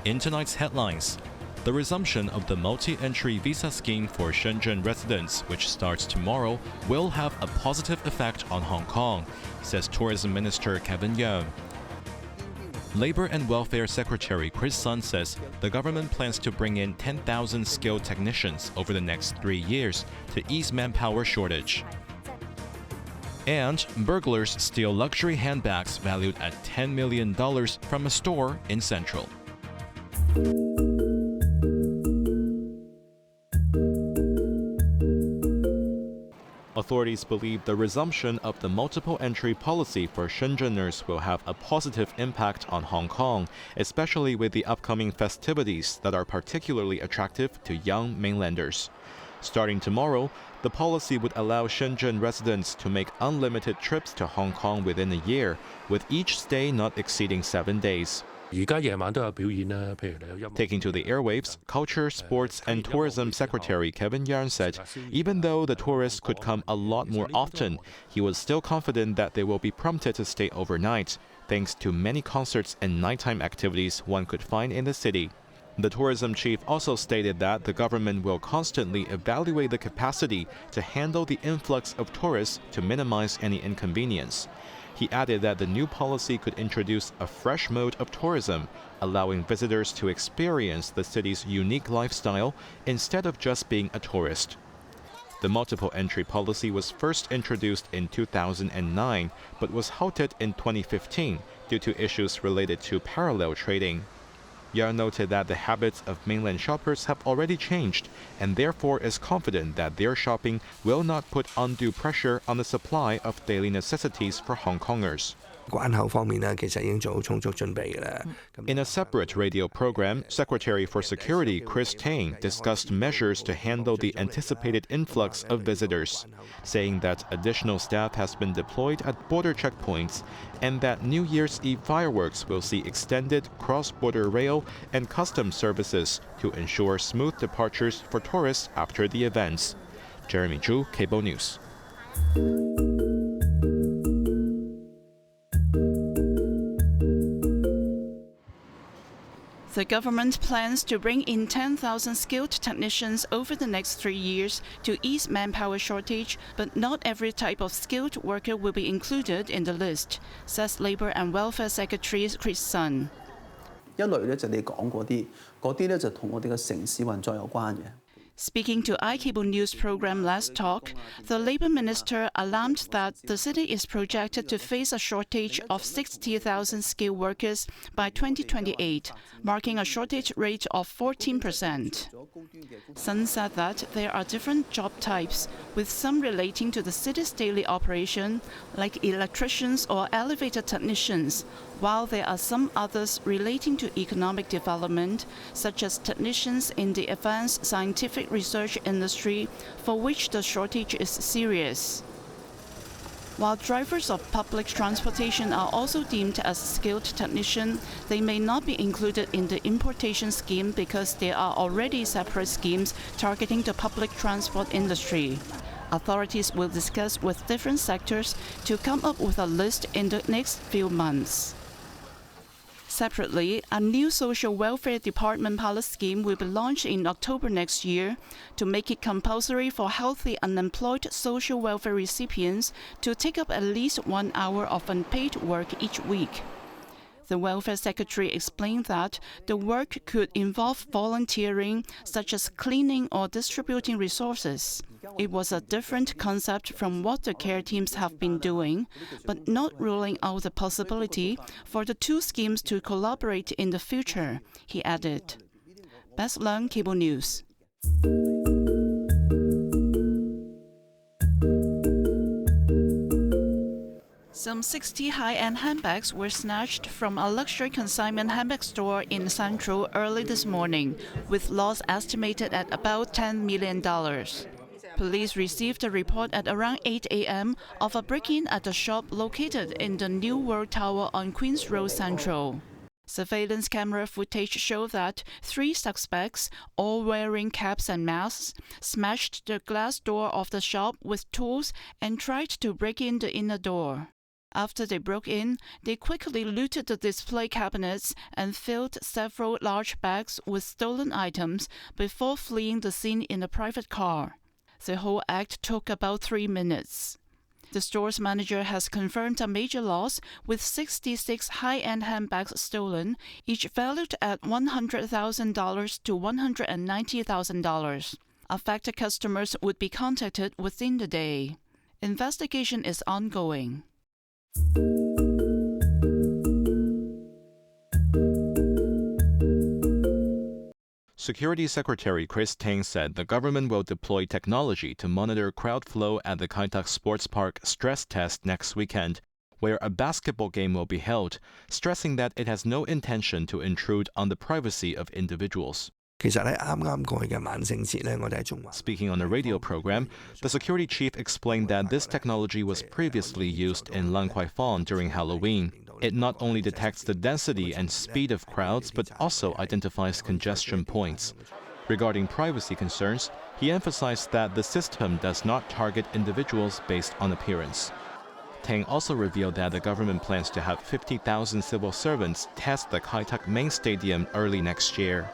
In tonight's headlines, the resumption of the multi-entry visa scheme for Shenzhen residents, which starts tomorrow, will have a positive effect on Hong Kong, says Tourism Minister Kevin Yeung. Labor and Welfare Secretary Chris Sun says the government plans to bring in 10,000 skilled technicians over the next 3 years to ease manpower shortage. And burglars steal luxury handbags valued at $10 million from a store in Central. Authorities believe the resumption of the multiple entry policy for Shenzheners will have a positive impact on Hong Kong, especially with the upcoming festivities that are particularly attractive to young mainlanders. Starting tomorrow, the policy would allow Shenzhen residents to make unlimited trips to Hong Kong within a year, with each stay not exceeding 7 days. Taking to the airwaves, Culture, Sports and Tourism Secretary Kevin Yeung said even though the tourists could come a lot more often, he was still confident that they will be prompted to stay overnight, thanks to many concerts and nighttime activities one could find in the city. The tourism chief also stated that the government will constantly evaluate the capacity to handle the influx of tourists to minimize any inconvenience. He added that the new policy could introduce a fresh mode of tourism, allowing visitors to experience the city's unique lifestyle instead of just being a tourist. The multiple entry policy was first introduced in 2009, but was halted in 2015 due to issues related to parallel trading. Yeung noted that the habits of mainland shoppers have already changed and therefore is confident that their shopping will not put undue pressure on the supply of daily necessities for Hong Kongers. In a separate radio program, Secretary for Security Chris Tang discussed measures to handle the anticipated influx of visitors, saying that additional staff has been deployed at border checkpoints and that New Year's Eve fireworks will see extended cross-border rail and customs services to ensure smooth departures for tourists after the events. Jeremy Zhu, Cable News. The government plans to bring in 10,000 skilled technicians over the next 3 years to ease manpower shortage, but not every type of skilled worker will be included in the list, says Labor and Welfare Secretary Chris Sun. Speaking to iCable News program Last Talk, the Labour Minister alarmed that the city is projected to face a shortage of 60,000 skilled workers by 2028, marking a shortage rate of 14%. Sun said that there are different job types, with some relating to the city's daily operation, like electricians or elevator technicians, while there are some others relating to economic development, such as technicians in the advanced scientific research industry, for which the shortage is serious. While drivers of public transportation are also deemed as skilled technicians, they may not be included in the importation scheme because there are already separate schemes targeting the public transport industry. Authorities will discuss with different sectors to come up with a list in the next few months. Separately, a new social welfare department pilot scheme will be launched in October next year to make it compulsory for healthy unemployed social welfare recipients to take up at least 1 hour of unpaid work each week. The Welfare Secretary explained that the work could involve volunteering, such as cleaning or distributing resources. It was a different concept from what the care teams have been doing, but not ruling out the possibility for the two schemes to collaborate in the future, he added. Bess Leung, Cable News. Some 60 high-end handbags were snatched from a luxury consignment handbag store in Central early this morning, with loss estimated at about $10 million. Police received a report at around 8 a.m. of a break-in at a shop located in the New World Tower on Queen's Road Central. Surveillance camera footage showed that 3 suspects, all wearing caps and masks, smashed the glass door of the shop with tools and tried to break in the inner door. After they broke in, they quickly looted the display cabinets and filled several large bags with stolen items before fleeing the scene in a private car. The whole act took about 3 minutes. The store's manager has confirmed a major loss, with 66 high-end handbags stolen, each valued at $100,000 to $190,000. Affected customers would be contacted within the day. Investigation is ongoing. Security Secretary Chris Tang said the government will deploy technology to monitor crowd flow at the Kai Tak Sports Park stress test next weekend, where a basketball game will be held, stressing that it has no intention to intrude on the privacy of individuals. Speaking on a radio program, the security chief explained that this technology was previously used in Lan Kwai Fong during Halloween. It not only detects the density and speed of crowds, but also identifies congestion points. Regarding privacy concerns, he emphasized that the system does not target individuals based on appearance. Tang also revealed that the government plans to have 50,000 civil servants test the Kai Tak main stadium early next year.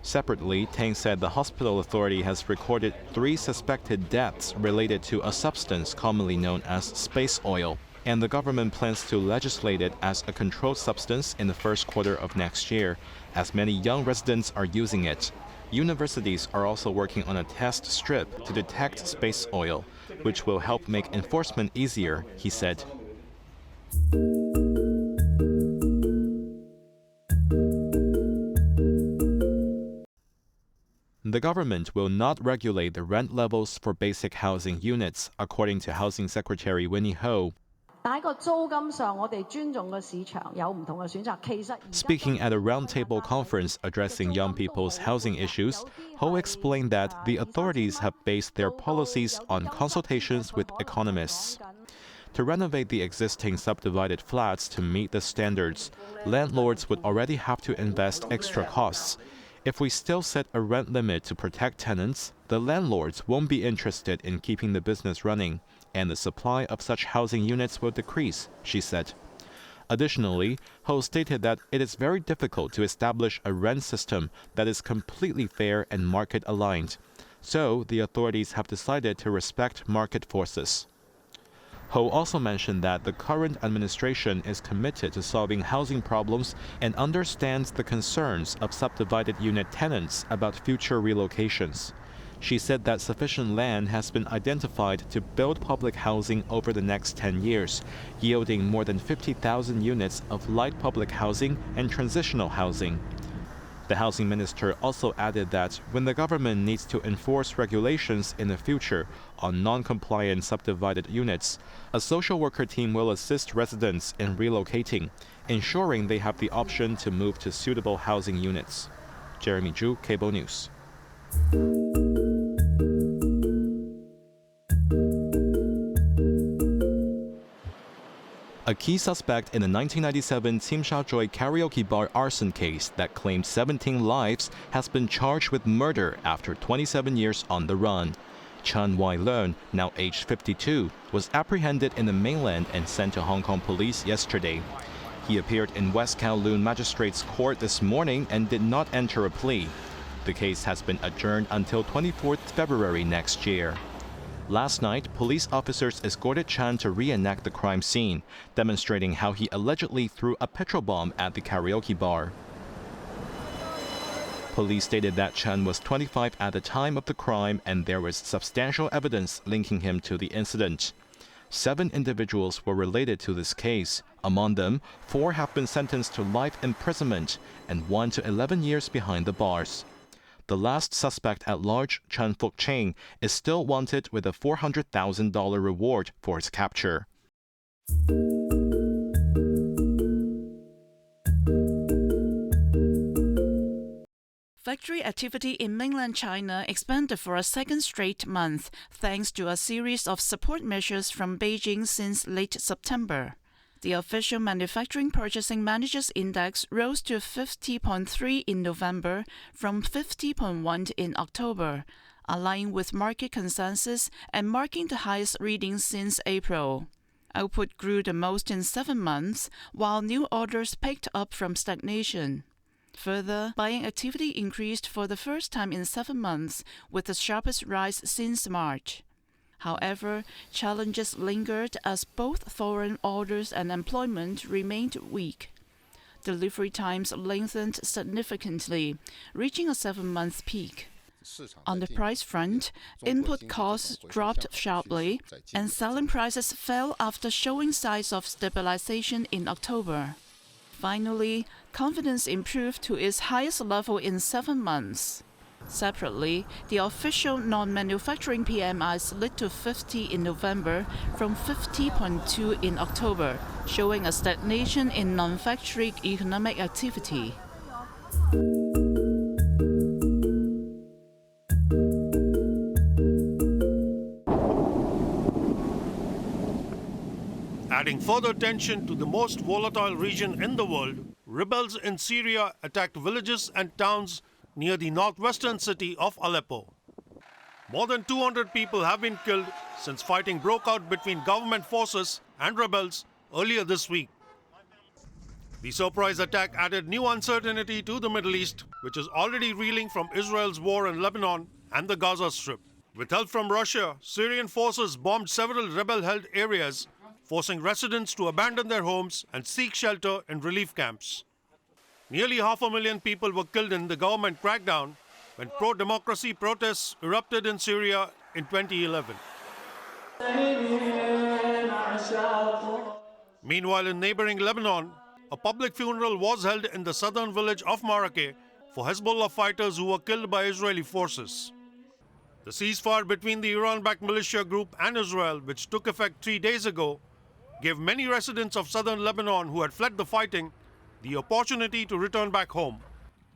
Separately, Tang said the hospital authority has recorded 3 suspected deaths related to a substance commonly known as space oil, and the government plans to legislate it as a controlled substance in the first quarter of next year, as many young residents are using it. Universities are also working on a test strip to detect space oil, which will help make enforcement easier, he said. The government will not regulate the rent levels for basic housing units, according to Housing Secretary Winnie Ho. Speaking at a roundtable conference addressing young people's housing issues, Ho explained that the authorities have based their policies on consultations with economists. To renovate the existing subdivided flats to meet the standards, landlords would already have to invest extra costs. If we still set a rent limit to protect tenants, the landlords won't be interested in keeping the business running, and the supply of such housing units will decrease, she said. Additionally, Ho stated that it is very difficult to establish a rent system that is completely fair and market-aligned. So, the authorities have decided to respect market forces. Ho also mentioned that the current administration is committed to solving housing problems and understands the concerns of subdivided unit tenants about future relocations. She said that sufficient land has been identified to build public housing over the next 10 years, yielding more than 50,000 units of light public housing and transitional housing. The housing minister also added that when the government needs to enforce regulations in the future on non-compliant subdivided units, a social worker team will assist residents in relocating, ensuring they have the option to move to suitable housing units. Jeremy Zhu, Cable News. A key suspect in the 1997 Tsim Sha Tsui karaoke bar arson case that claimed 17 lives has been charged with murder after 27 years on the run. Chan Wai-leun, now aged 52, was apprehended in the mainland and sent to Hong Kong police yesterday. He appeared in West Kowloon Magistrates Court this morning and did not enter a plea. The case has been adjourned until 24th February next year. Last night, police officers escorted Chan to reenact the crime scene, demonstrating how he allegedly threw a petrol bomb at the karaoke bar. Police stated that Chan was 25 at the time of the crime and there was substantial evidence linking him to the incident. 7 individuals were related to this case. Among them, 4 have been sentenced to life imprisonment and 1 to 11 years behind the bars. The last suspect at large, Chan Fuk Cheng, is still wanted with a $400,000 reward for his capture. Factory activity in mainland China expanded for a second straight month, thanks to a series of support measures from Beijing since late September. The official Manufacturing Purchasing Managers Index rose to 50.3 in November from 50.1 in October, aligning with market consensus and marking the highest reading since April. Output grew the most in 7 months, while new orders picked up from stagnation. Further, buying activity increased for the first time in 7 months, with the sharpest rise since March. However, challenges lingered as both foreign orders and employment remained weak. Delivery times lengthened significantly, reaching a 7-month peak. On the price front, input costs dropped sharply, and selling prices fell after showing signs of stabilization in October. Finally, confidence improved to its highest level in 7 months. Separately, the official non-manufacturing PMI slid to 50 in November from 50.2 in October, showing a stagnation in non-factory economic activity. Adding further tension to the most volatile region in the world, rebels in Syria attacked villages and towns near the northwestern city of Aleppo. More than 200 people have been killed since fighting broke out between government forces and rebels earlier this week. The surprise attack added new uncertainty to the Middle East, which is already reeling from Israel's war in Lebanon and the Gaza Strip. With help from Russia, Syrian forces bombed several rebel-held areas, forcing residents to abandon their homes and seek shelter in relief camps. Nearly 500,000 people were killed in the government crackdown when pro-democracy protests erupted in Syria in 2011. Meanwhile, in neighboring Lebanon, a public funeral was held in the southern village of Marrakech for Hezbollah fighters who were killed by Israeli forces. The ceasefire between the Iran-backed militia group and Israel, which took effect 3 days ago, gave many residents of southern Lebanon who had fled the fighting the opportunity to return back home.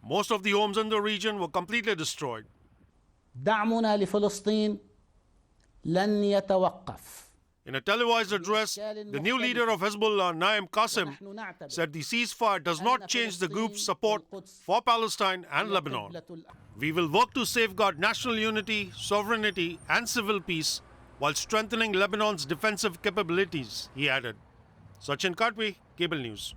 Most of the homes in the region were completely destroyed. دعمنا لفلسطين لن يتوقف. In a televised address, the new leader of Hezbollah, Naim Qasim, said the ceasefire does not change the group's support for Palestine and Lebanon. We will work to safeguard national unity, sovereignty, and civil peace while strengthening Lebanon's defensive capabilities, he added. Sachin Katwi, Cable News.